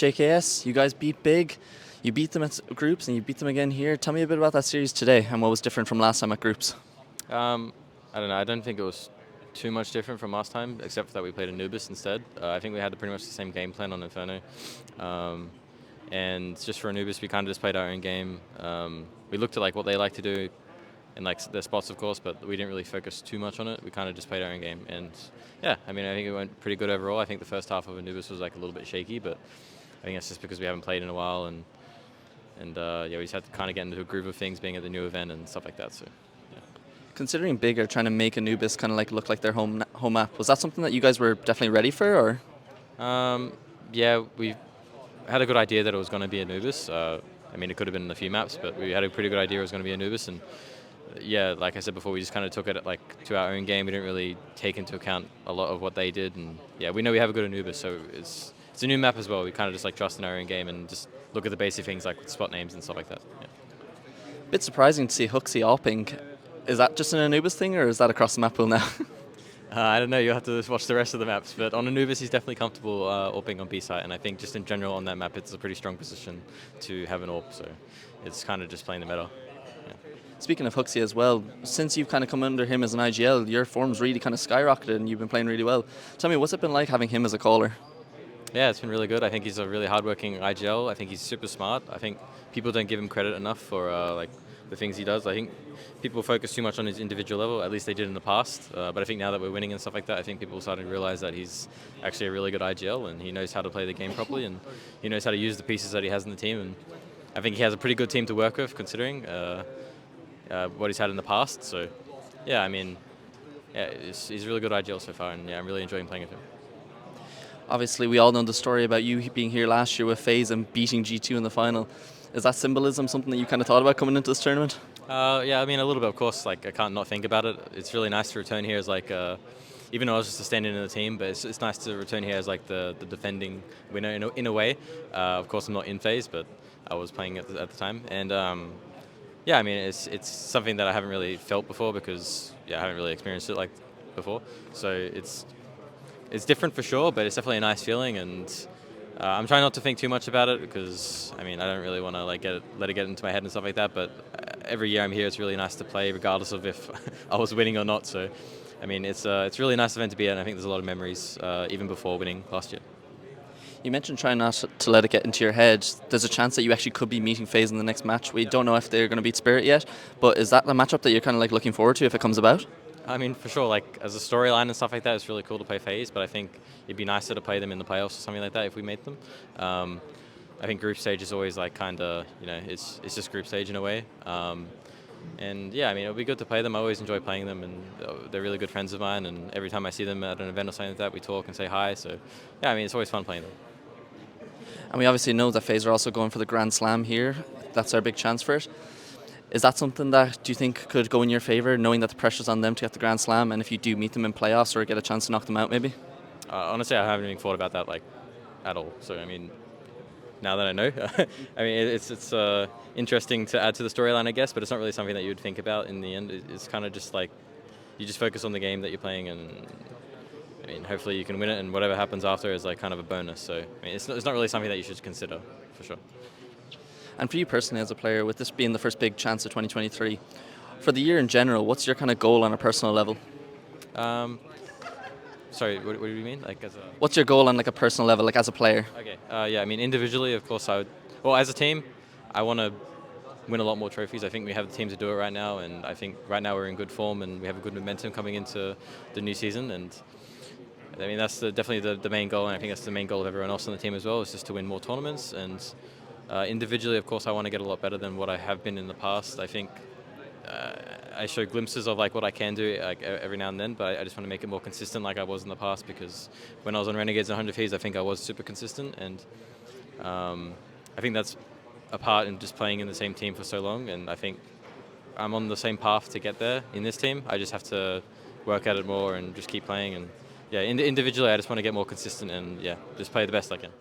JKS, you guys beat big. You beat them at groups and you beat them again here. Tell me a bit about that series today and what was different from last time at groups. I don't know. I don't think it was too much different from last time, except for that we played Anubis instead. I think we had pretty much the same game plan on Inferno. And just for Anubis, we kind of just played our own game. We looked at like what they like to do in like their spots, of course, but we didn't really focus too much on it. We kind of just played our own game. And yeah, I mean, I think it went pretty good overall. I think the first half of Anubis was like a little bit shaky, but I think that's just because we haven't played in a while, and yeah, we just had to kind of get into a groove of things, being at the new event and stuff like that. So, yeah. Considering big are trying to make Anubis kind of like look like their home map, was that something that you guys were definitely ready for, or? Yeah, we had a good idea that it was going to be Anubis. I mean, it could have been a few maps, but we had a pretty good idea it was going to be Anubis, and yeah, like I said before, we just kind of took it like to our own game. We didn't really take into account a lot of what they did, and yeah, we know we have a good Anubis, so it's a new map as well. We kind of just like trust in our own game and just look at the basic things like spot names and stuff like that. Yeah. Bit surprising to see HooXi AWPing. Is that just an Anubis thing, or is that across the map pool now? I don't know. You'll have to watch the rest of the maps, but on Anubis, he's definitely comfortable AWPing on B site, and I think just in general on that map, it's a pretty strong position to have an AWP. So it's kind of just playing the meta. Yeah. Speaking of HooXi as well, since you've kind of come under him as an IGL, your form's really kind of skyrocketed and you've been playing really well. Tell me, what's it been like having him as a caller? Yeah, it's been really good. I think he's a really hardworking IGL. I think he's super smart. I think people don't give him credit enough for like the things he does. I think people focus too much on his individual level, at least they did in the past. But I think now that we're winning and stuff like that, I think people are starting to realize that he's actually a really good IGL and he knows how to play the game properly and he knows how to use the pieces that he has in the team. And I think he has a pretty good team to work with, considering what he's had in the past. So, yeah, I mean, yeah, he's a really good IGL so far, and yeah, I'm really enjoying playing with him. Obviously, we all know the story about you being here last year with FaZe and beating G2 in the final. Is that symbolism something that you kind of thought about coming into this tournament? Yeah, I mean, a little bit, of course. Like, I can't not think about it. It's really nice to return here as like, even though I was just a stand-in in the team, but it's nice to return here as like the defending winner in a way. Of course, I'm not in FaZe, but I was playing at the time, and yeah, I mean, it's something that I haven't really felt before because yeah, I haven't really experienced it like before. So it's different for sure, but it's definitely a nice feeling, and I'm trying not to think too much about it because I mean I don't really want to like let it get into my head and stuff like that. But every year I'm here, it's really nice to play, regardless of if I was winning or not. So I mean it's a really nice event to be at, and I think there's a lot of memories even before winning last year. You mentioned trying not to let it get into your head. There's a chance that you actually could be meeting FaZe in the next match. We don't know if they're going to beat Spirit yet, but is that the matchup that you're kind of like looking forward to if it comes about? I mean, for sure, like as a storyline and stuff like that, it's really cool to play FaZe, but I think it'd be nicer to play them in the playoffs or something like that if we made them. I think group stage is always like kind of, you know, it's just group stage in a way. And yeah, I mean, it'll be good to play them. I always enjoy playing them, and they're really good friends of mine, and every time I see them at an event or something like that, we talk and say hi. So yeah, I mean, it's always fun playing them. And we obviously know that FaZe are also going for the Grand Slam here. That's our big chance for it. Is that something that do you think could go in your favour, knowing that the pressure's on them to get the Grand Slam, and if you do meet them in playoffs or get a chance to knock them out maybe? Honestly, I haven't even thought about that like at all. So I mean, now that I know, I mean it's interesting to add to the storyline, I guess, but it's not really something that you would think about in the end. It's kind of just like you just focus on the game that you're playing, and I mean, hopefully you can win it, and whatever happens after is like kind of a bonus. So I mean, it's not really something that you should consider, for sure. And for you personally as a player, with this being the first big chance of 2023, for the year in general, what's your kind of goal on a personal level? Sorry, what do you mean? Like as a... What's your goal on like a personal level, like as a player? Okay, yeah, I mean, individually, of course, I would... Well, as a team, I want to win a lot more trophies. I think we have the team to do it right now, and I think right now we're in good form, and we have a good momentum coming into the new season, and I mean, that's definitely the main goal, and I think that's the main goal of everyone else on the team as well, is just to win more tournaments. And individually, of course, I want to get a lot better than what I have been in the past. I think I show glimpses of like what I can do like every now and then, but I just want to make it more consistent like I was in the past, because when I was on Renegades and 100 Thieves, I think I was super consistent, and I think that's a part in just playing in the same team for so long, and I think I'm on the same path to get there in this team. I just have to work at it more and just keep playing, and yeah, individually I just want to get more consistent and yeah, just play the best I can.